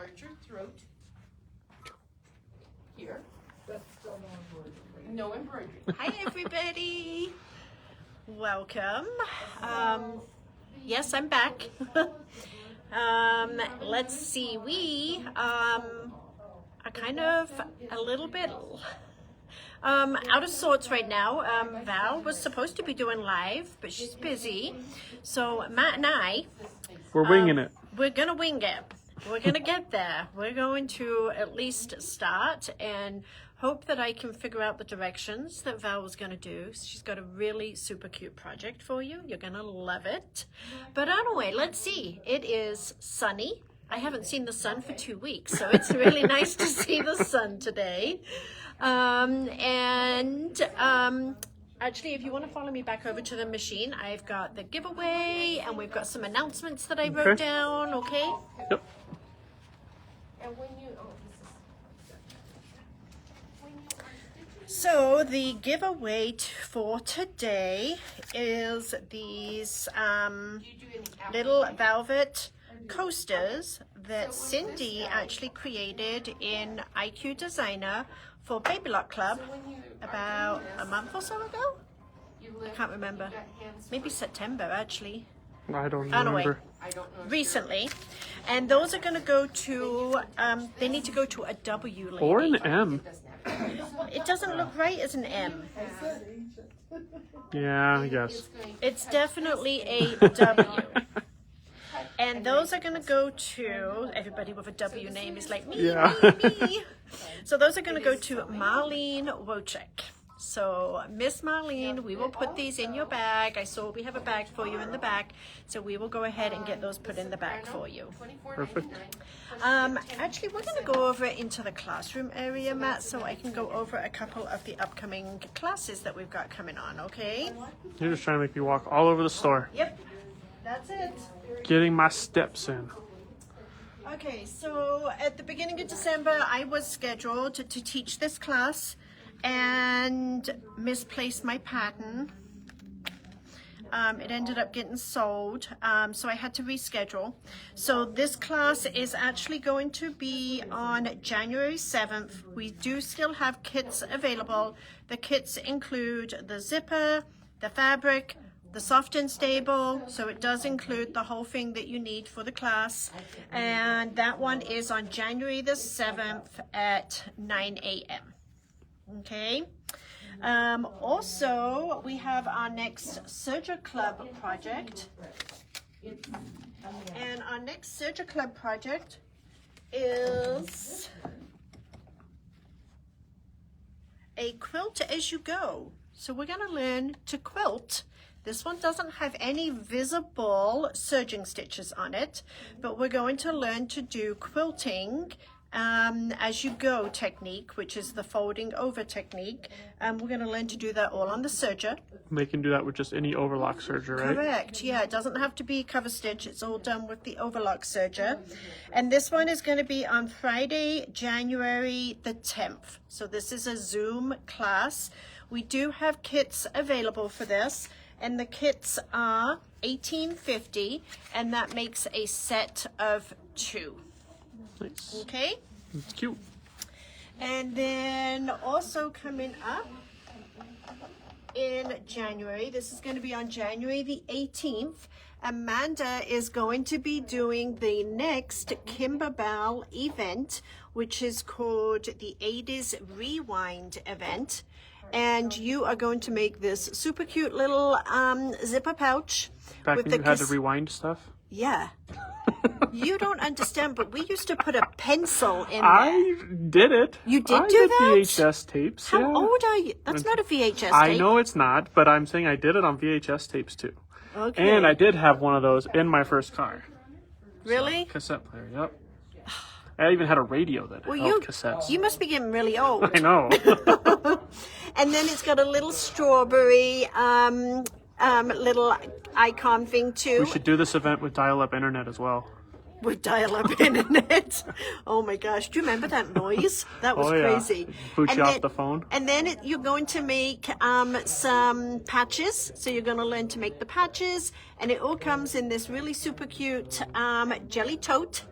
start your throat. Here. No embroidery. Hi, everybody. Welcome. Yes, I'm back. Let's see. We are kind of a little bit out of sorts right now. Val was supposed to be doing live, but she's busy. So Matt and I, we're winging it. We're gonna wing it. We're gonna get there. We're going to at least start and hope that I can figure out the directions that Val was gonna do. She's got a really super cute project for you. You're gonna love it. But anyway, let's see. It is sunny. I haven't seen the sun for 2 weeks, so it's really nice to see the sun today. Actually, if you want to follow me back over to the machine, I've got the giveaway and we've got some announcements that I wrote down, okay? Yep. And so the giveaway for today is these little velvet coasters that Cindy actually created in IQ Designer for Baby Lock Club about a month or so ago. I can't remember. Maybe September, actually. I don't remember. Recently. And those are going to go to, they need to go to a W lady. Or an M. It doesn't look right as an M. Yeah, I guess. It's definitely a W. And those are going to go to, everybody with a W name is like, me, me. So those are going to go to Marlene Wojcik. So Miss Marlene, we will put these in your bag. I saw we have a bag for you in the back. So we will go ahead and get those put in the bag for you. Perfect. Actually, we're going to go over into the classroom area, Matt, so I can go over a couple of the upcoming classes that we've got coming on, okay? You're just trying to make me walk all over the store. Yep, that's it. Getting my steps in. Okay, so at the beginning of December, I was scheduled to teach this class and misplaced my pattern. It ended up getting sold, so I had to reschedule. So this class is actually going to be on January 7th. We do still have kits available. The kits include the zipper, the fabric, the soft and stable, so it does include the whole thing that you need for the class. And that one is on January the 7th at 9 a.m. Okay. Also, we have our next Serger Club project. And our next Serger Club project is a quilt as you go. So we're going to learn to quilt. This one doesn't have any visible serging stitches on it, but we're going to learn to do quilting as you go technique, which is the folding over technique. We're going to learn to do that all on the serger. They can do that with just any overlock serger, right? Correct, yeah, it doesn't have to be cover stitch, it's all done with the overlock serger. And this one is going to be on Friday, January the 10th. So this is a Zoom class. We do have kits available for this, and the kits are $18.50, and that makes a set of 2. Nice. Okay? It's cute. And then also coming up in January, this is going to be on January the 18th, Amanda is going to be doing the next Kimberbell event, which is called the 80s Rewind event. And you are going to make this super cute little zipper pouch. Back when you had to rewind stuff? Yeah. You don't understand, but we used to put a pencil in there. I did it. You did do that? VHS tapes. How old are you? That's not a VHS tape. I know it's not, but I'm saying I did it on VHS tapes too. Okay. And I did have one of those in my first car. Really? Cassette player, yep. I even had a radio that held cassettes. You must be getting really old. I know. And then it's got a little strawberry little icon thing too. We should do this event with dial-up internet as well. With dial-up internet. Oh my gosh, do you remember that noise? That was crazy. Boot you off the phone. And then you're going to make some patches. So you're going to learn to make the patches, and it all comes in this really super cute jelly tote.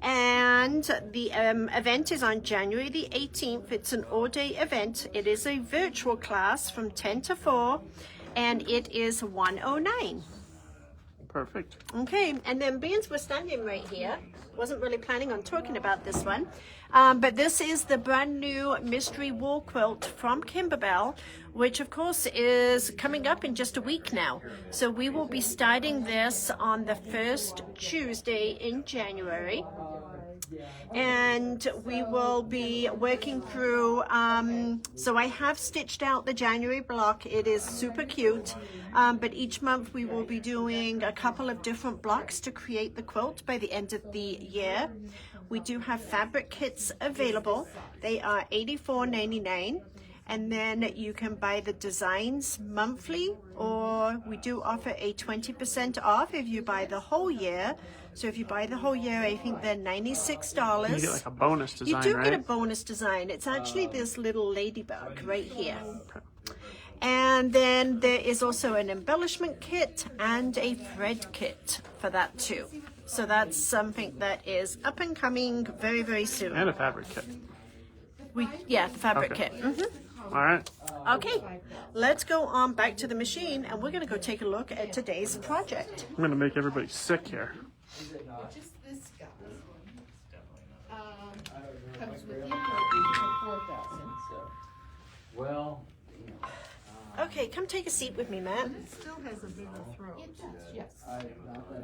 And the event is on January the 18th. It's an all-day event. It is a virtual class from 10 to 4, and it is $109. Perfect. Okay, and then being we're standing right here, wasn't really planning on talking about this one, but this is the brand new mystery wall quilt from Kimberbell, which of course is coming up in just a week now. So we will be starting this on the first Tuesday in January. And we will be working through, so I have stitched out the January block. It is super cute, but each month we will be doing a couple of different blocks to create the quilt by the end of the year. We do have fabric kits available. They are $84.99. And then you can buy the designs monthly, or we do offer a 20% off if you buy the whole year. So if you buy the whole year, I think they're $96. You get like a bonus design, You do right? get a bonus design. It's actually this little ladybug right here. And then there is also an embellishment kit and a thread kit for that too. So that's something that is up and coming very, very soon. And a fabric kit. The fabric Okay. kit. All right. Okay, let's go on back to the machine, and we're going to go take a look at today's project. I'm going to make everybody sick here. Just this guy. Comes with the for 4,000. Well, Okay, come take a seat with me, Matt. It still has a bigger throat. It does, yes. not that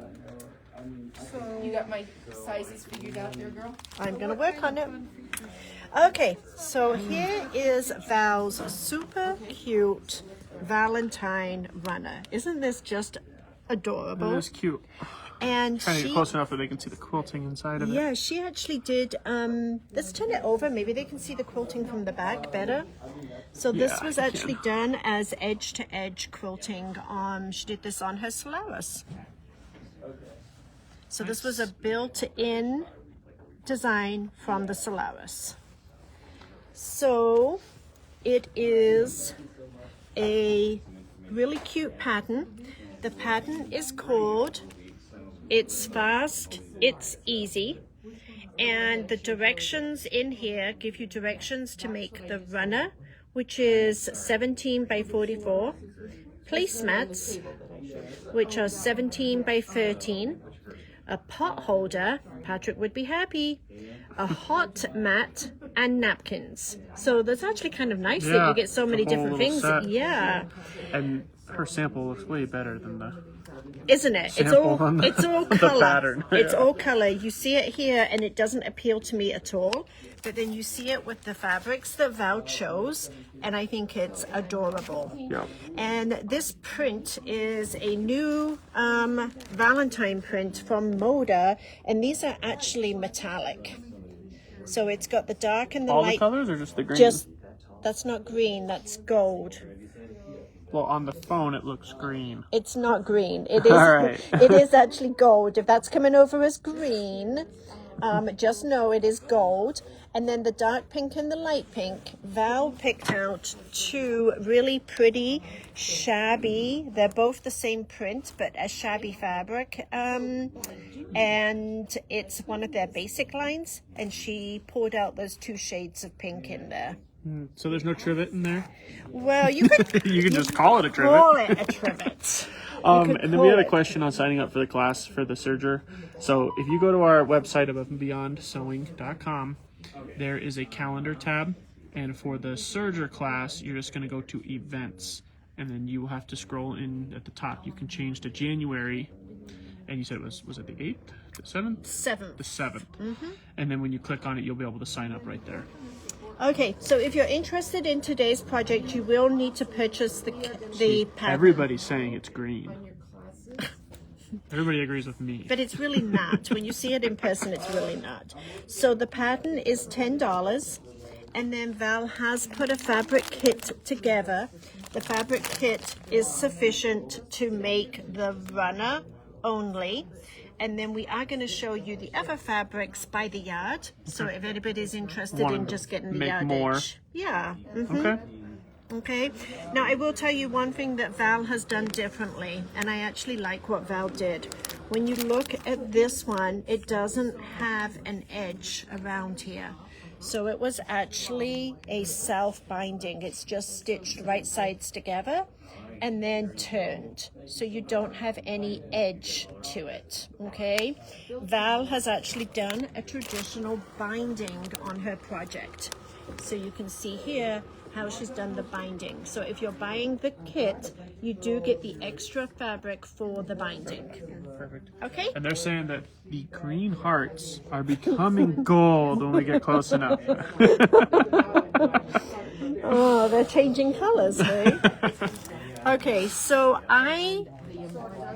I know. So you got my sizes figured out there, girl? I'm going to work on it. Okay, so here is Val's super cute Valentine runner. Isn't this just adorable? It is cute. And Trying to she, get close enough that they can see the quilting inside of it. yeah, she actually did, let's turn it over. Maybe they can see the quilting from the back better. So this Yeah, was you actually can. done as edge-to-edge quilting. She did this on her Solaris. So this was a built-in design from the Solaris. So it is a really cute pattern. The pattern is called It's Fast, It's Easy. And the directions in here give you directions to make the runner, which is 17 by 44, placemats, which are 17 by 13, a pot holder, Patrick would be happy, a hot mat, and napkins. So that's actually kind of nice that Yeah, you get so many the whole different little things. set. Yeah, And her sample looks way better than the... isn't it? It's Sample all on the- it's all the color. pattern. It's Yeah. all color. You see it here, and it doesn't appeal to me at all. But then you see it with the fabrics that Val chose, and I think it's adorable. Yeah. And this print is a new Valentine print from Moda, and these are actually metallic. So it's got the dark and the All light. the colors or just the green? Just that's not green. That's gold. Well, on the phone it looks green. It's not green. It is. All right. It is actually gold. If that's coming over as green, just know it is gold. And then the dark pink and the light pink, Val picked out two really pretty, shabby. They're both the same print, but a shabby fabric. And it's one of their basic lines. And she poured out those two shades of pink in there. So there's no trivet in there? Well, you could You can just call it a trivet. call it a trivet. could And then we had a call it. question on signing up for the class for the serger. So if you go to our website, aboveandbeyondsewing.com, there is a calendar tab. And for the serger class, you're just going to go to events. And then you will have to scroll in at the top. You can change to January. And you said it was it the 8th? The 7th? 7th. The 7th. And then when you click on it, you'll be able to sign up right there. Okay, so if you're interested in today's project, you will need to purchase the pattern. Everybody's saying it's green. Everybody agrees with me. But it's really not. When you see it in person, it's really not. So the pattern is $10, and then Val has put a fabric kit together. The fabric kit is sufficient to make the runner only. And then we are going to show you the other fabrics by the yard. So if anybody's interested in Wanted to just getting the make yardage. more. Yeah. Okay. Okay. Now I will tell you one thing that Val has done differently, and I actually like what Val did. when you look at this one, it doesn't have an edge around here. So it was actually a self-binding. It's just stitched right sides together and then turned. So you don't have any edge to it, okay? Val has actually done a traditional binding on her project. So you can see here how she's done the binding. So if you're buying the kit, you do get the extra fabric for the binding. Perfect. Okay? And they're saying that the green hearts are becoming gold when we get close enough. Oh, they're changing colors, hey? Okay, so I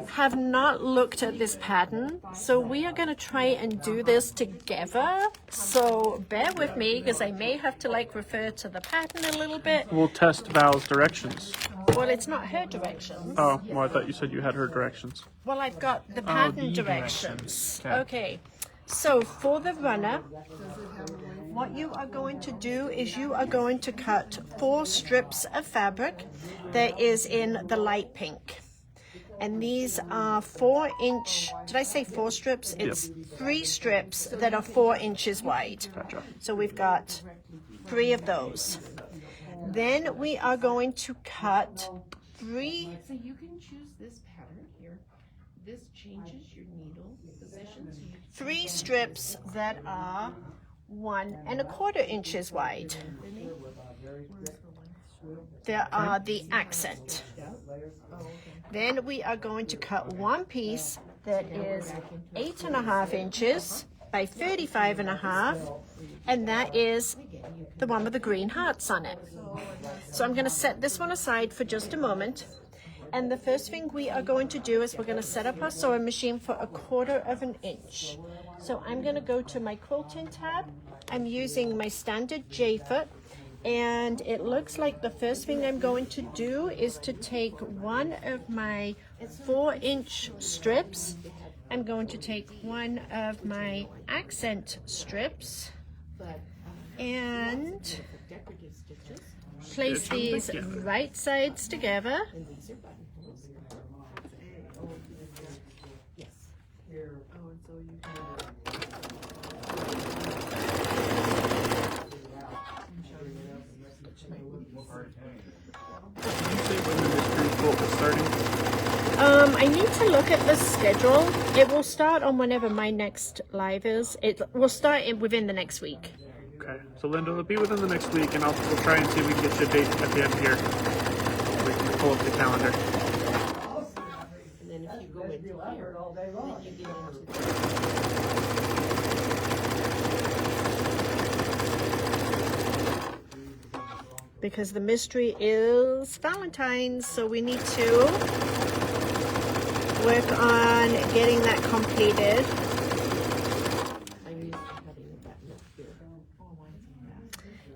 have not looked at this pattern, so we are going to try and do this together. So bear with me, because I may have to like refer to the pattern a little bit. We'll test Val's directions. Well, it's not her directions. Oh, well, I thought you said you had her directions. Well, I've got the pattern the directions. directions. Okay. Okay, so for the runner, what you are going to do is you are going to cut 4 strips of fabric that is in the light pink. And these are 4-inch, did I say 4 strips? It's 3 strips that are 4 inches wide. Gotcha. So we've got 3 of those. Then we are going to cut 3. So you can choose this pattern here. This changes your needle position. So you 3 strips that are 1 1/4 inches wide. There are the accent. Then we are going to cut 1 piece that is 8.5 inches by 35.5, and that is the one with the green hearts on it. So I'm going to set this one aside for just a moment. And the first thing we are going to do is we're going to set up our sewing machine for 1/4 inch. So I'm going to go to my quilting tab. I'm using my standard J-foot. And it looks like the first thing I'm going to do is to take one of my 4-inch strips. I'm going to take one of my accent strips and decorative stitches. place these right sides together. And these are buttonholes. Yes. Oh, and so you can. Did you say when the mystery quilt was starting? I need to look at the schedule. It will start on whenever my next live is. It will start within the next week. Okay, so Linda, it'll be within the next week, and we'll try and see if we can get you a date at the end here. We can pull up the calendar. And then if you go into here, then you get into Because the mystery is Valentine's, so we need to work on getting that completed. I'm used to cutting the button up here.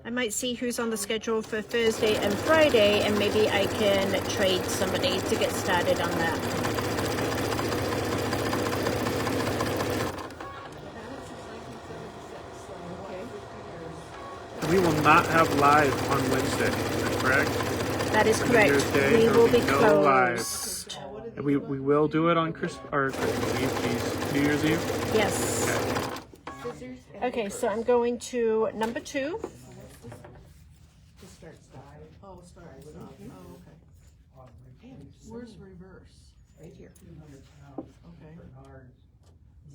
I might see who's on the schedule for Thursday and Friday, and maybe I can trade somebody to get started on that. We will not have live on Wednesday, is that correct? That is New correct. Year's Day, We there will will be be no live. closed. And we will do it on Christmas Eve, geez. New Year's Eve? Yes. Scissors. Okay, so I'm going to number 2. To start stop. Oh, start stop. Oh, okay. Where's reverse? Right here. Okay.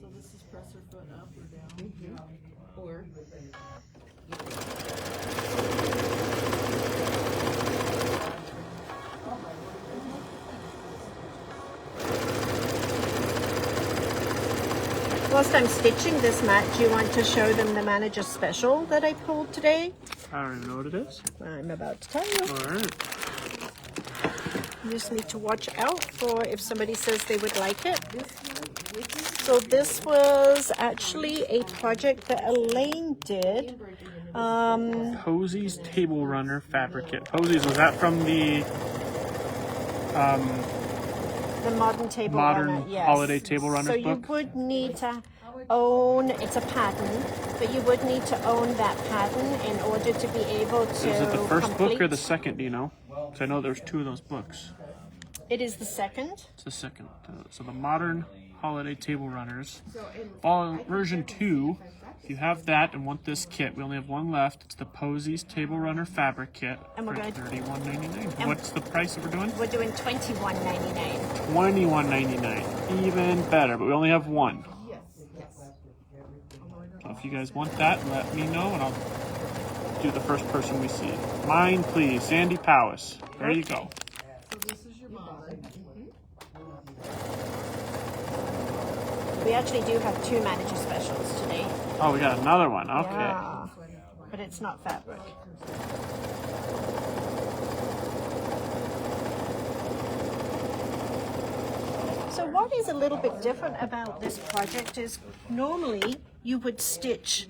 So this is press her foot up or down? Or Whilst I'm stitching this mat, do you want to show them the manager special that I pulled today? I don't even know what it is. I'm about to tell you. Alright. You just need to watch out for if somebody says they would like it. So this was actually a project that Elaine did. Posey's Table Runner Fabric Kit. Posey's, was that from the The modern table Modern runner, yes. holiday table runners So you book? would need to own, it's a pattern, but you would need to own that pattern in order to be able to Is it the first book or complete. the second, do you know? Because I know there's 2 of those books. It is the second. It's the second. So the Modern holiday table runners. So, and Fall version 2, if you have that and want this kit, we only have one left. It's the Posies Table Runner Fabric Kit And for we're gonna- $31.99. What's the price that we're doing? We're doing $21.99. $21.99. Even better, but we only have one. yes, yes. So if you guys want that, let me know and I'll do the first person we see. Mine, please. Sandy Powis. There you go. So this is your mom. We actually do have 2 manager specials today. Oh, we got another one. Okay. Yeah, but it's not fabric. So what is a little bit different about this project is normally you would stitch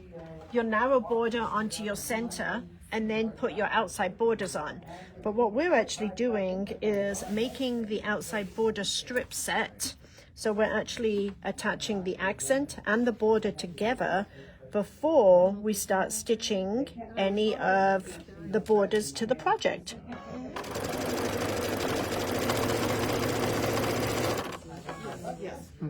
your narrow border onto your center and then put your outside borders on. But what we're actually doing is making the outside border strip set. So we're actually attaching the accent and the border together before we start stitching any of the borders to the project.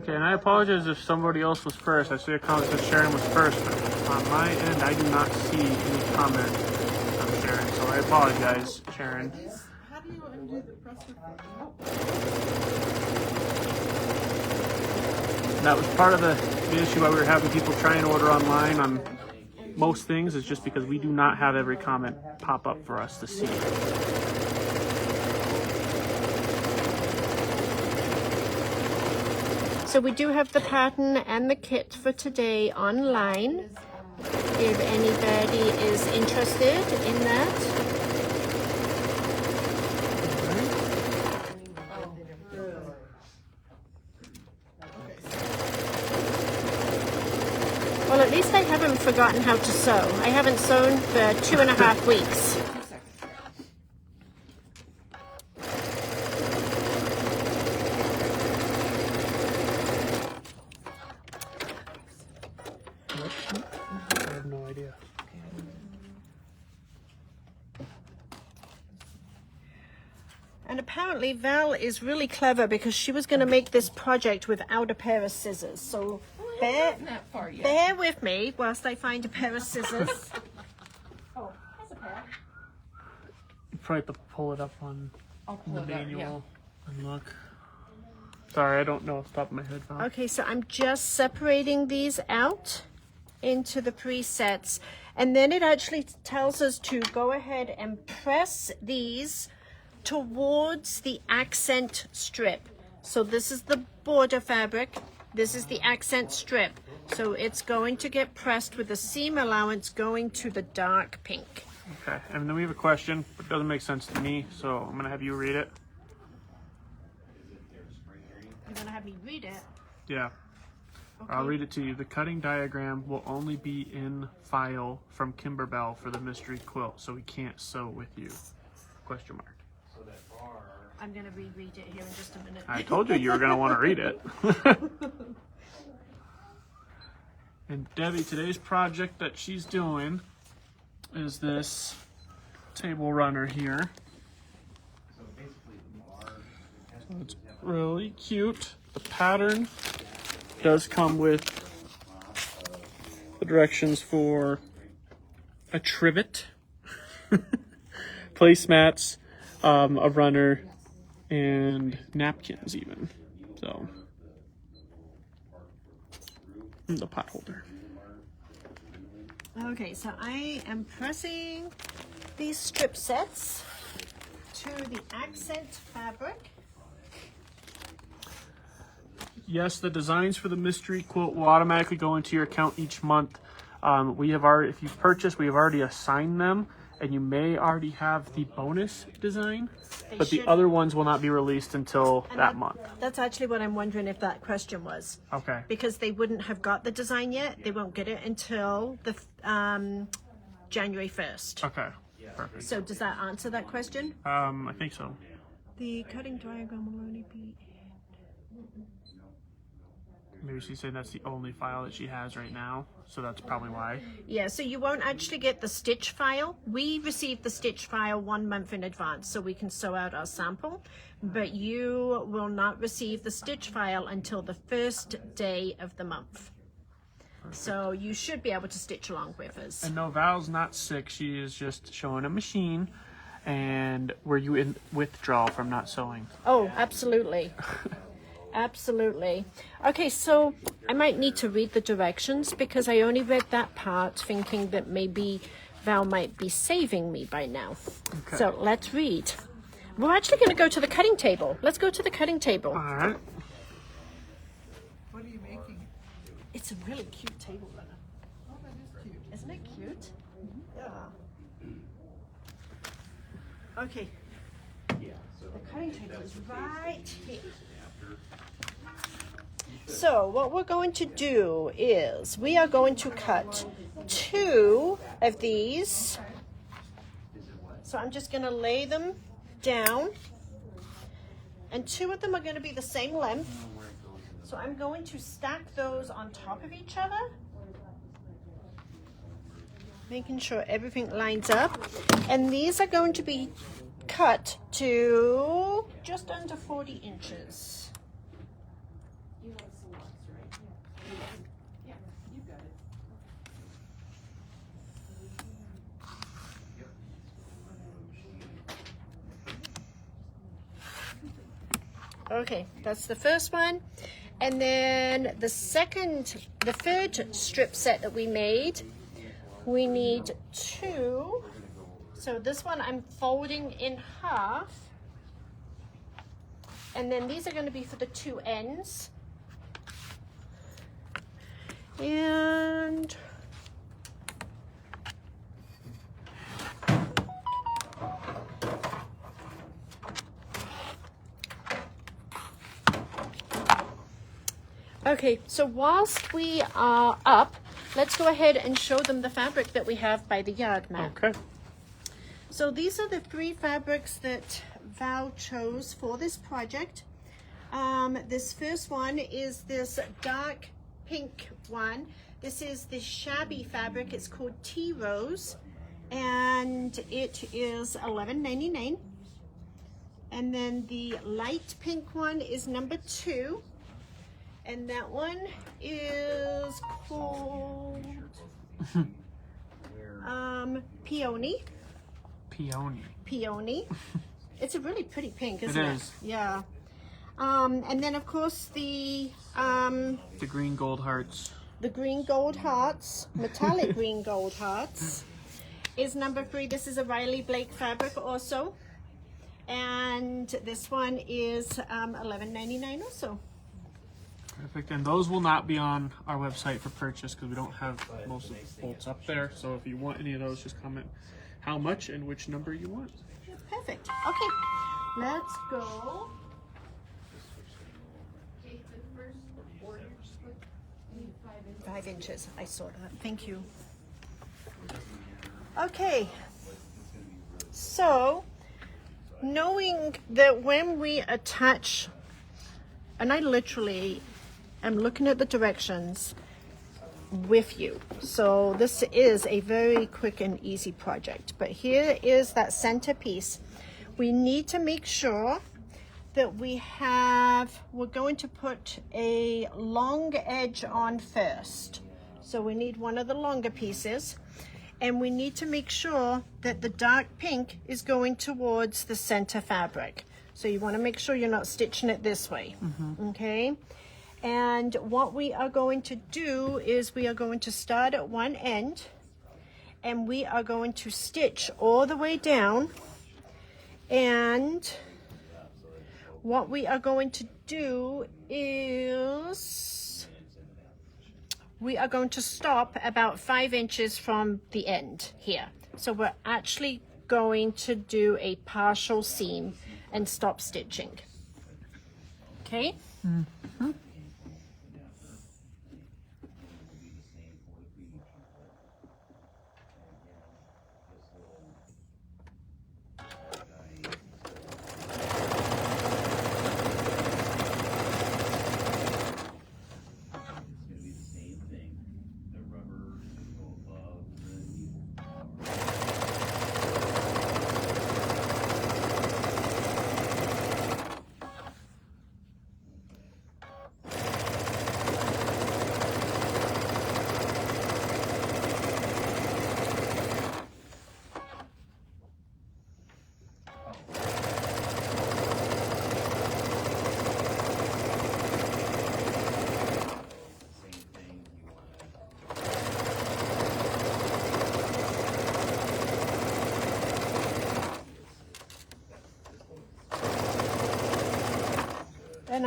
Okay, and I apologize if somebody else was first. I see a comment that Sharon was first, but on my end, I do not see any comment from Sharon, so I apologize, Sharon. How do you undo the presser foot? That was part of the issue why we were having people try and order online on most things, is just because we do not have every comment pop up for us to see. So we do have the pattern and the kit for today online. If anybody is interested in that. Well, at least I haven't forgotten how to sew. I haven't sewn for 2.5 weeks. I have no idea. And apparently Val is really clever because she was going to make this project without a pair of scissors. So bear with me whilst I find a pair of scissors. Oh, that's a pair. You probably have to pull it up on I'll pull the it up, manual yeah. and look. Sorry, I don't know off the top of my head, Val. Okay, so I'm just separating these out into the presets. And then it actually tells us to go ahead and press these towards the accent strip. So this is the border fabric. This is the accent strip. So it's going to get pressed with the seam allowance going to the dark pink. Okay, and then we have a question, but it doesn't make sense to me, so I'm going to have you read it. You're going to have me read it. Yeah. I'll read it to you. The cutting diagram will only be in file from Kimberbell for the mystery quilt, so we can't sew with you. Question mark. I'm going to reread it here in just a minute. I told you were going to want to read it. And Debbie, today's project that she's doing is this table runner here. So it's really cute. The pattern does come with the directions for a trivet, placemats, a runner, and napkins even. So, and the pot holder. Okay, so I am pressing these strip sets to the accent fabric. Yes, the designs for the mystery quilt will automatically go into your account each month. We have already, if you've purchased, we have already assigned them, and you may already have the bonus design, but the should- other ones will not be released until that month. That's actually what I'm wondering if that question was. Okay. Because they wouldn't have got the design yet. They won't get it until the January 1st. Okay. Perfect. So does that answer that question? I think so. The cutting diagram will only be Maybe she's saying that's the only file that she has right now, so that's probably why. Yeah, so you won't actually get the stitch file. We receive the stitch file 1 month in advance so we can sew out our sample, but you will not receive the stitch file until the first day of the month. So you should be able to stitch along with us. And no, Val's not sick. She is just showing a machine. And were you in withdrawal from not sewing? Oh, absolutely. Absolutely. Okay, so I might need to read the directions because I only read that part thinking that maybe Val might be saving me by now. Okay. So let's read. We're actually going to go to the cutting table. Let's go to the cutting table. All right. What are you making? It's a really cute table, Lena. Oh, that is cute. Isn't it cute? Yeah. Okay. The cutting table is right here. So what we're going to do is we are going to cut 2 of these. So I'm just going to lay them down. And 2 of them are going to be the same length. So I'm going to stack those on top of each other. Making sure everything lines up. And these are going to be cut to just under 40 inches. You want some lots, right? Yeah, you got it. Okay, that's the first one. And then the third strip set that we made, we need 2. So this one I'm folding in half. And then these are going to be for the 2 ends. And okay, so whilst we are up, let's go ahead and show them the fabric that we have by the yard mat. Okay. So these are the 3 fabrics that Val chose for this project. This first one is this dark pink one. This is the shabby fabric. It's called Tea Rose, and it is $11.99. And then the light pink one is number 2, and that one is called Peony. Peony. It's a really pretty pink, isn't it? It is. Yeah. And then of course the green gold hearts. The green gold hearts, metallic green gold hearts, is number 3. This is a Riley Blake fabric also. And this one is $11.99 also. Perfect. And those will not be on our website for purchase because we don't have most of the bolts up there. So if you want any of those, just comment how much and which number you want. Perfect. Okay, let's go. 5 inches. I saw that. Thank you. Okay. So, knowing that when we attach, and I literally am looking at the directions with you. So this is a very quick and easy project. But here is that centerpiece. We need to make sure that we're going to put a long edge on first. So we need one of the longer pieces. And we need to make sure that the dark pink is going towards the center fabric. So you want to make sure you're not stitching it this way. Okay? And what we are going to do is we are going to start at one end and we are going to stitch all the way down. And what we are going to do is we are going to stop about 5 inches from the end here. So we're actually going to do a partial seam and stop stitching. Okay? Mm-hmm.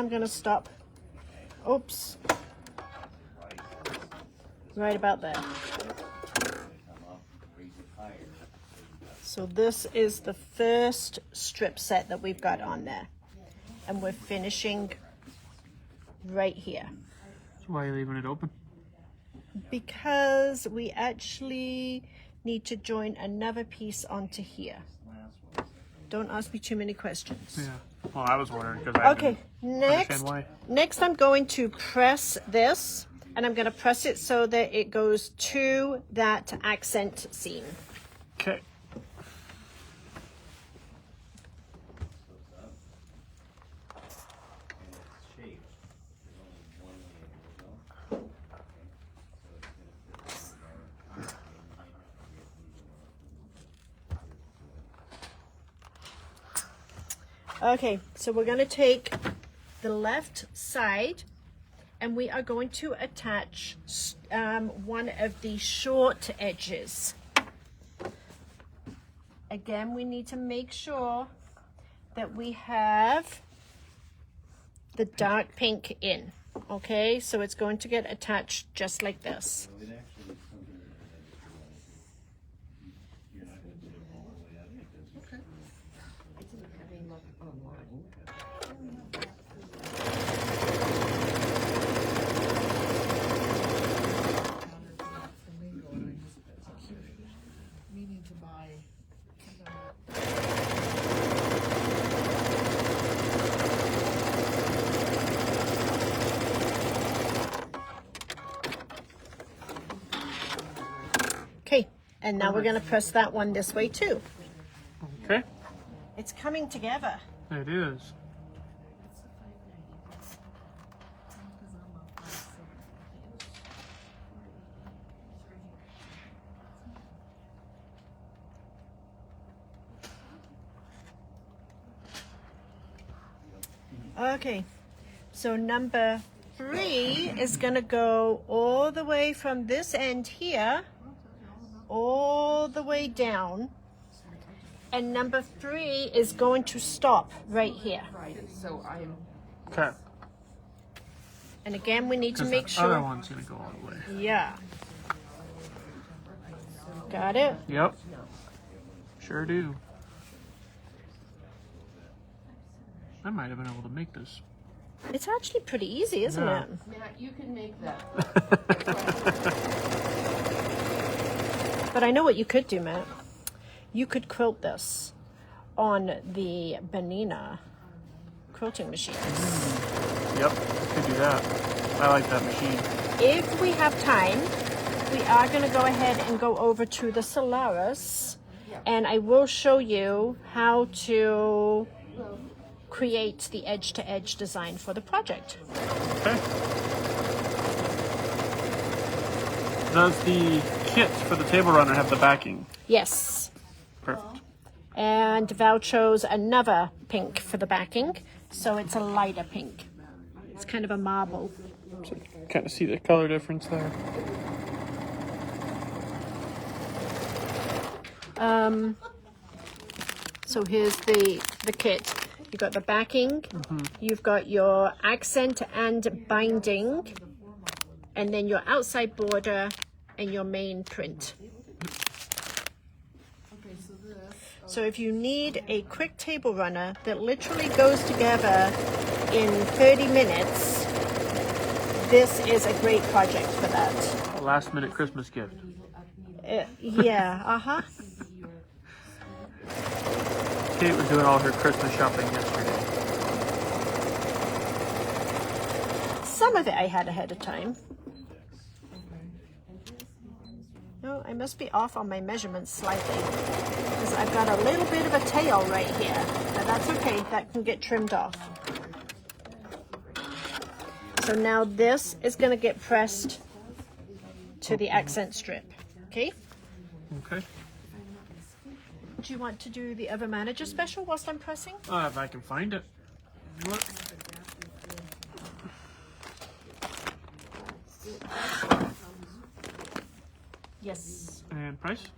I'm gonna stop. Oops. Right about there. So this is the first strip set that we've got on there. And we're finishing right here. So why are you leaving it open? Because we actually need to join another piece onto here. Don't ask me too many questions. Yeah. Well, I was wondering because I Okay, didn't next, understand why. next I'm going to press this, and I'm going to press it so that it goes to that accent seam. Okay. Okay, so we're going to take the left side and we are going to attach one of the short edges. Again, we need to make sure that we have the dark pink in. Okay, so it's going to get attached just like this. Meaning to buy. Okay, and now we're going to press that one this way too. Okay. It's coming together. It is. Okay, so number 3 is going to go all the way from this end here, all the way down. And number 3 is going to stop right here. Right, so I'm, Okay. And again, we need to Because make the other sure. one's gonna go all the way. Yeah. Got it? Yep. Sure do. I might have been able to make this. It's actually pretty easy, isn't Yeah. it? Matt, you can make that. But I know what you could do, Matt. You could quilt this on the Benina quilting machines. Yep. Could do that. I like that machine. If we have time, we are going to go ahead and go over to the Solaris, and I will show you how to create the edge-to-edge design for the project. Okay. Does the kit for the table runner have the backing? Yes. Perfect. And Val chose another pink for the backing, so it's a lighter pink. It's kind of a marble. So you can kind of see the color difference there. So here's the kit. You've got the backing, you've got your accent and binding, and then your outside border and your main print. Okay, so this. So if you need a quick table runner that literally goes together in 30 minutes, this is a great project for that. A last minute Christmas gift. Yeah, uh-huh. Kate was doing all her Christmas shopping yesterday. Some of it I had ahead of time. No, I must be off on my measurements slightly, because I've got a little bit of a tail right here, but that's okay, that can get trimmed off. So now this is going to get pressed to the accent strip, okay? Okay. Do you want to do the other manager special whilst I'm pressing? If I can find it. What? Yes. And price?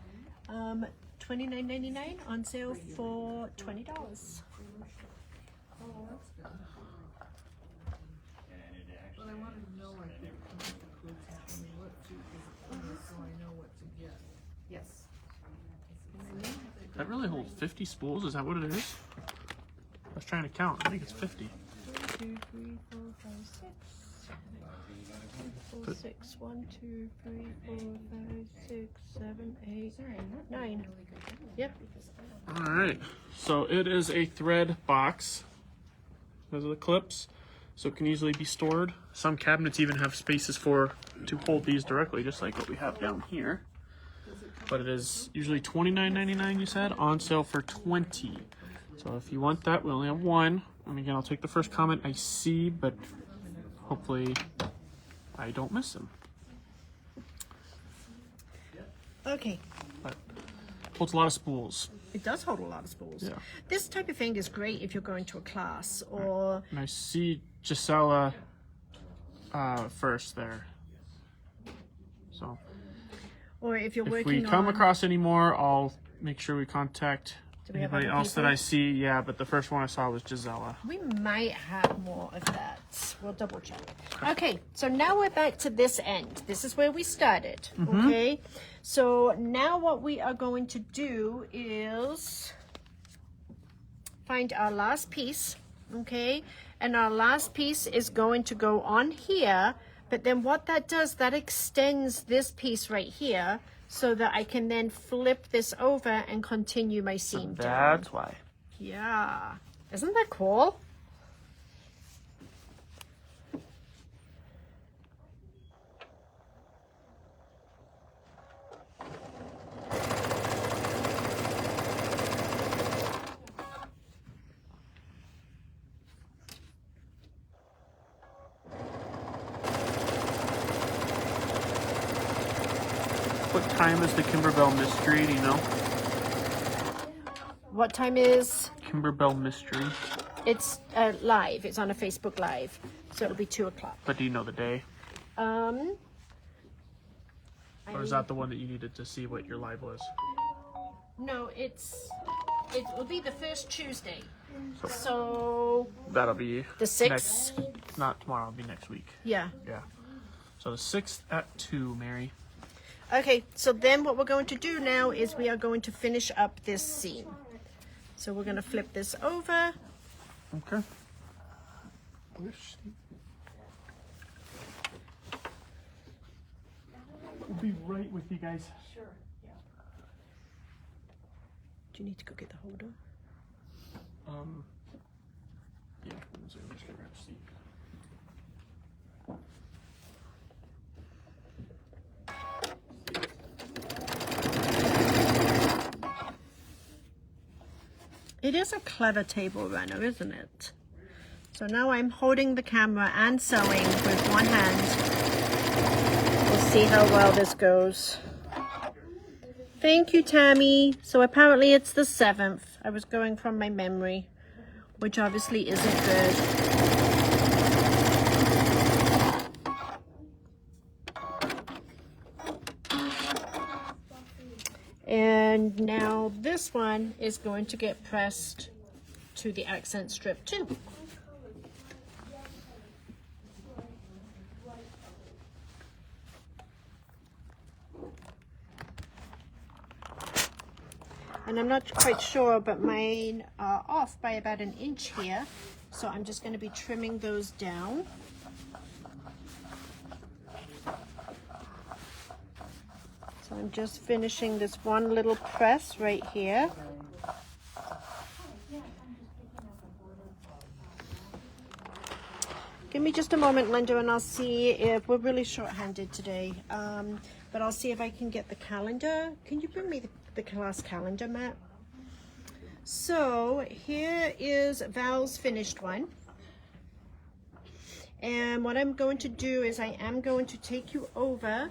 $29.99 on sale for $20. I wanted to know, like, if you could tell me what suit is it, so I know what to get. Yes. That really hold 50 spools? Is that what it is? I was trying to count. I think it's 50. 1, 2, 3, 4, 5, 6. 4, 6. 1, 2, 3, 4, 5, 6, 7, 8, 9. Yep. All right. So it is a thread box. Those are the clips, so it can easily be stored. Some cabinets even have spaces to hold these directly, just like what we have down here. But it is usually $29.99, you said, on sale for $20. So if you want that, we only have one. And again, I'll take the first comment I see, but hopefully I don't miss them. Okay. But holds a lot of spools. It does hold a lot of spools. Yeah. This type of thing is great if you're going to a class or And I see Gisela first there. So or if you're if working we come on, across any more, I'll make sure we contact Do we have anybody other else that people? I see. Yeah, but the first one I saw was Gisela. we might have more of that. We'll double check. Okay, so now we're back to this end. This is where we started. Okay, so now what we are going to do is find our last piece. Okay, and our last piece is going to go on here. But then what that does, that extends this piece right here so that I can then flip this over and continue my seam down. That's why. Yeah. Isn't that cool? What time is the Kimberbell Mystery? Do you know? What time is Kimberbell Mystery. it's live? It's on a Facebook Live, so it'll be 2 o'clock. But do you know the day? Um, Or is that the one that you needed to see what your live was? no, it will be the first Tuesday. So That'll be the 6th. Not tomorrow, it'll be next week. Yeah. Yeah. So the 6th at 2, Mary. Okay, so then what we're going to do now is we are going to finish up this seam. So we're going to flip this over. Okay. We'll be right with you guys. Do you need to go get the holder? Yeah, I'm just gonna grab a seat. It is a clever table runner, isn't it? So now I'm holding the camera and sewing with one hand. We'll see how well this goes. Thank you, Tammy. So apparently it's the 7th. I was going from my memory, which obviously isn't good. And now this one is going to get pressed to the accent strip too. And I'm not quite sure, but mine are off by about 1 inch here. So I'm just going to be trimming those down. So I'm just finishing this one little press right here. Give me just a moment, Linda, and I'll see if we're really short-handed today. But I'll see if I can get the calendar. Can you bring me the class calendar, Matt? So here is Val's finished one. And what I'm going to do is I am going to take you over.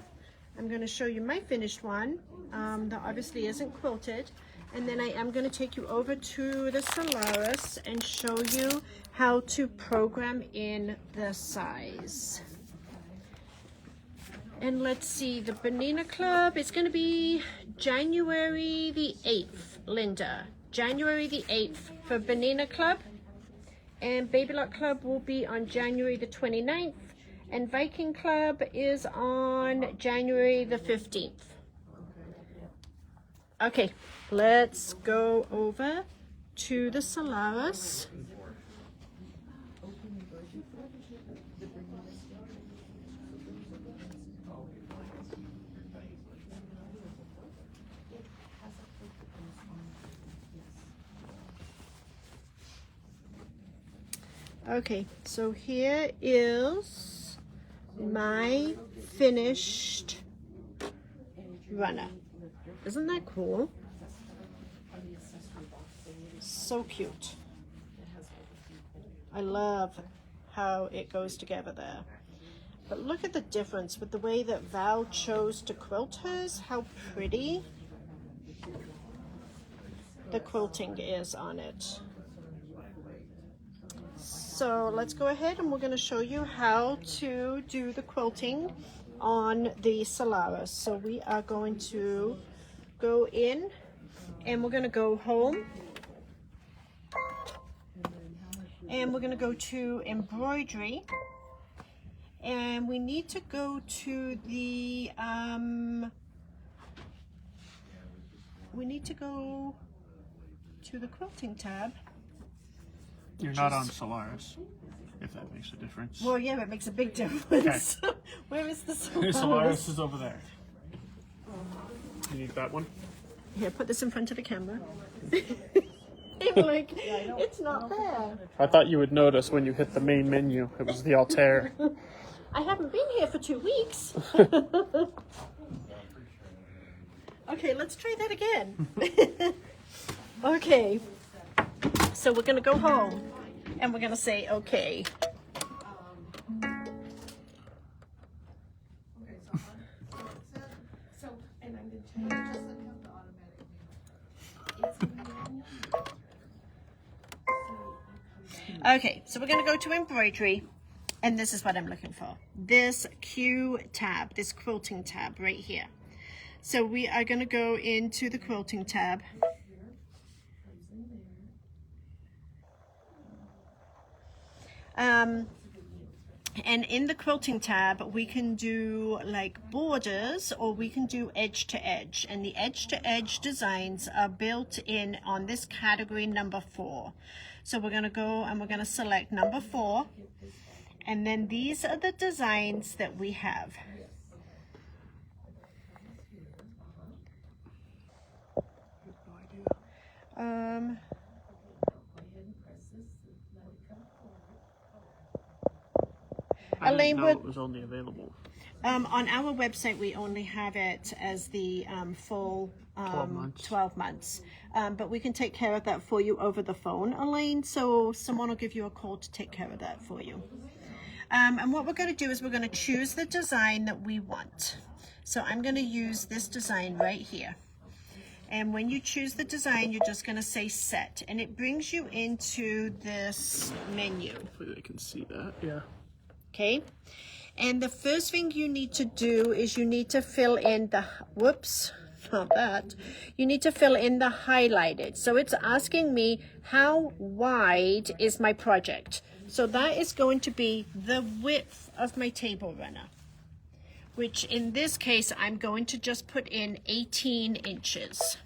I'm going to show you my finished one that obviously isn't quilted. And then I am going to take you over to the Solaris and show you how to program in the size. And let's see, the Bernina Club, it's going to be January the 8th, Linda. January the 8th for Bernina Club. And Baby Lock Club will be on January the 29th. And Viking Club is on January the 15th. Okay, let's go over to the Solaris. Okay, so here is my finished runner. Isn't that cool? So cute. I love how it goes together there. But look at the difference with the way that Val chose to quilt hers, how pretty the quilting is on it. So let's go ahead and we're going to show you how to do the quilting on the Solaris. So we are going to go in and we're going to go home. And we're going to go to embroidery. And we need to go to the, quilting tab. You're not on Solaris, if that makes a difference. Well, yeah, it makes a big difference. Okay. Where is the Solaris? Solaris is over there. You need that one? Here, put this in front of the camera. Like, it's not there. I thought you would notice when you hit the main menu. It was the Altair. I haven't been here for 2 weeks. Okay, let's try that again. Okay. So we're going to go home and we're going to say, okay. Okay, so we're going to go to embroidery, and this is what I'm looking for. This Q tab, this quilting tab right here. So we are going to go into the quilting tab. And in the quilting tab, we can do like borders or we can do edge to edge. And the edge to edge designs are built in on this category number 4. So we're going to go and we're going to select number 4. And then these are the designs that we have. I didn't know it was only available. On our website, we only have it as the full 12 months. But we can take care of that for you over the phone, Elaine. So someone will give you a call to take care of that for you. And what we're going to do is we're going to choose the design that we want. So I'm going to use this design right here. And when you choose the design, you're just going to say set. And it brings you into this menu. Hopefully they can see that, yeah. Okay, and the first thing you need to do is you need to fill in the, you need to fill in the highlighted. So it's asking me how wide is my project. So that is going to be the width of my table runner, which in this case, I'm going to just put in 18 inches.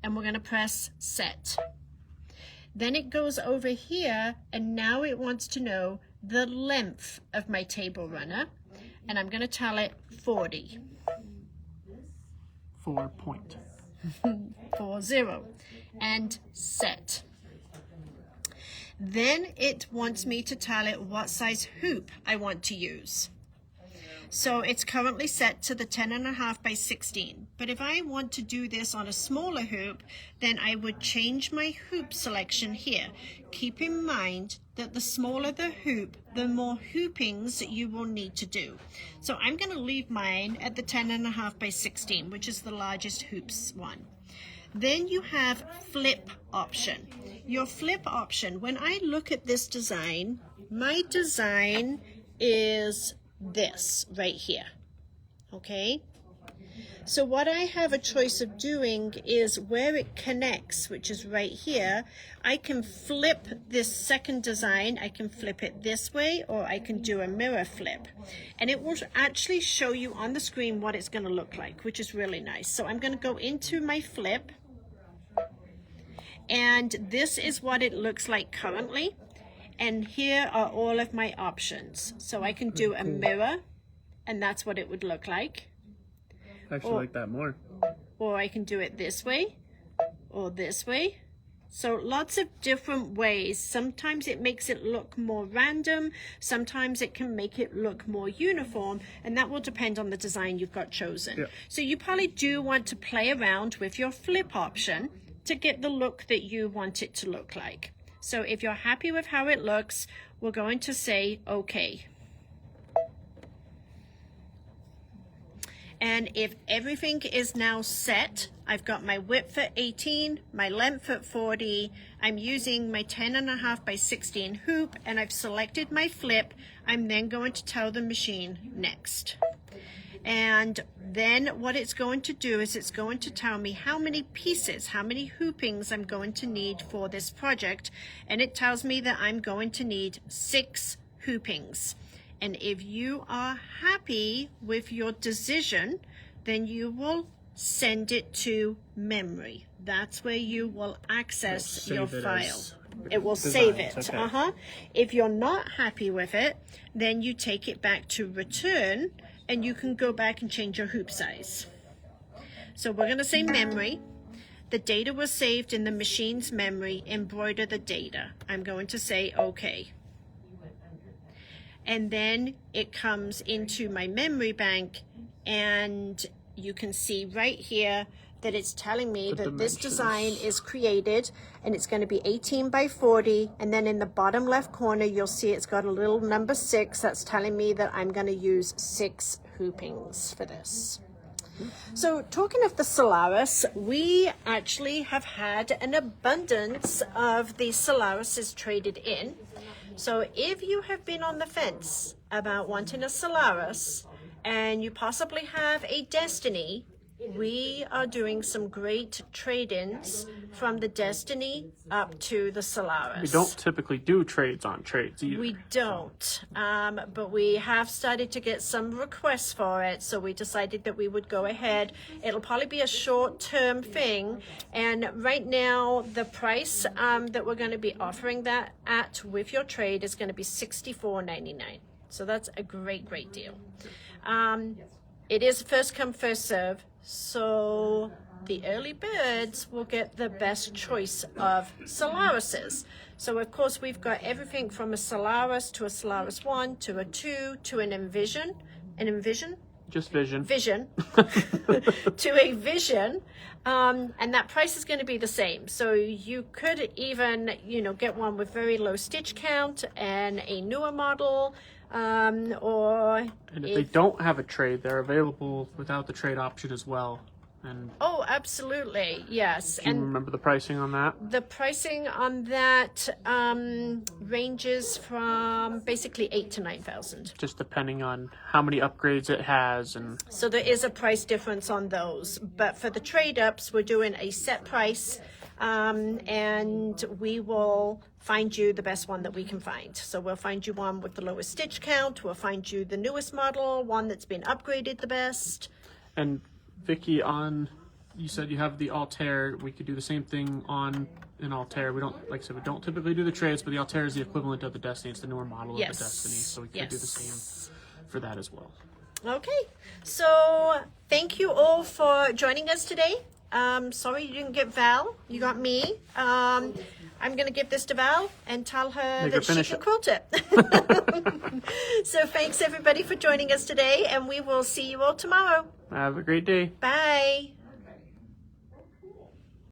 And we're going to press set. Then it goes over here, and now it wants to know the length of my table runner, and I'm going to tell it 40. 4.40 and set. Then it wants me to tell it what size hoop I want to use. So it's currently set to the 10.5 by 16. But if I want to do this on a smaller hoop, then I would change my hoop selection here. Keep in mind that the smaller the hoop, the more hoopings you will need to do. So I'm going to leave mine at the 10.5 by 16, which is the largest hoops one. Then you have flip option. Your flip option, when I look at this design, my design is this right here. Okay, So what I have a choice of doing is where it connects, which is right here, I can flip this second design. I can flip it this way, or I can do a mirror flip. And it will actually show you on the screen what it's going to look like, which is really nice. So I'm going to go into my flip. And this is what it looks like currently. And here are all of my options. So I can do a mirror, and that's what it would look like. I actually like that more. Or I can do it this way or this way. So lots of different ways. Sometimes it makes it look more random. Sometimes it can make it look more uniform, and that will depend on the design you've got chosen. Yeah. So you probably do want to play around with your flip option to get the look that you want it to look like. So if you're happy with how it looks, we're going to say okay. And if everything is now set, I've got my width at 18, my length at 40, I'm using my 10.5 by 16 hoop, and I've selected my flip, I'm then going to tell the machine next. And then what it's going to do is it's going to tell me how many pieces, how many hoopings I'm going to need for this project. And it tells me that I'm going to need 6 hoopings. And if you are happy with your decision, then you will send it to memory. That's where you will access your file. It will save it. Okay. If you're not happy with it, then you take it back to return, and you can go back and change your hoop size. So we're going to say memory. The data was saved in the machine's memory. Embroider the data. I'm going to say okay. And then it comes into my memory bank, and you can see right here that it's telling me that this design is created, and it's going to be 18 by 40. And then in the bottom left corner, you'll see it's got a little number 6. That's telling me that I'm going to use 6 hoopings for this. So talking of the Solaris, we actually have had an abundance of the Solarises traded in. So if you have been on the fence about wanting a Solaris and you possibly have a Destiny, we are doing some great trade-ins from the Destiny up to the Solaris. We don't typically do trades on trades either. We don't, but we have started to get some requests for it, so we decided that we would go ahead. It'll probably be a short-term thing, and right now the price that we're going to be offering that at with your trade is going to be $64.99. So that's a great deal. It is first come, first serve. So the early birds will get the best choice of Solarises. So of course we've got everything from a Solaris to a Solaris 1 to a 2 to an Envision. Just Vision. To a Vision, and that price is going to be the same. So you could even, get one with very low stitch count and a newer model, or And if they don't have a trade, they're available without the trade option as well. And oh, absolutely, yes. do you remember the pricing on that? The pricing on that ranges from basically $8,000 to $9,000. Just depending on how many upgrades it has. And So there is a price difference on those. But for the trade-ups, we're doing a set price, and we will find you the best one that we can find. So we'll find you one with the lowest stitch count. We'll find you the newest model, one that's been upgraded the best. And Vicky, you said you have the Altair. We could do the same thing on an Altair. We don't, like I said, we don't typically do the trades, but the Altair is the equivalent of the Destiny. It's the newer model of the Destiny, so we could do the same for that as well. Okay, so thank you all for joining us today. Sorry you didn't get Val. You got me. I'm going to give this to Val and tell her that she can quilt it. So thanks everybody for joining us today, and we will see you all tomorrow. Have a great day. Bye.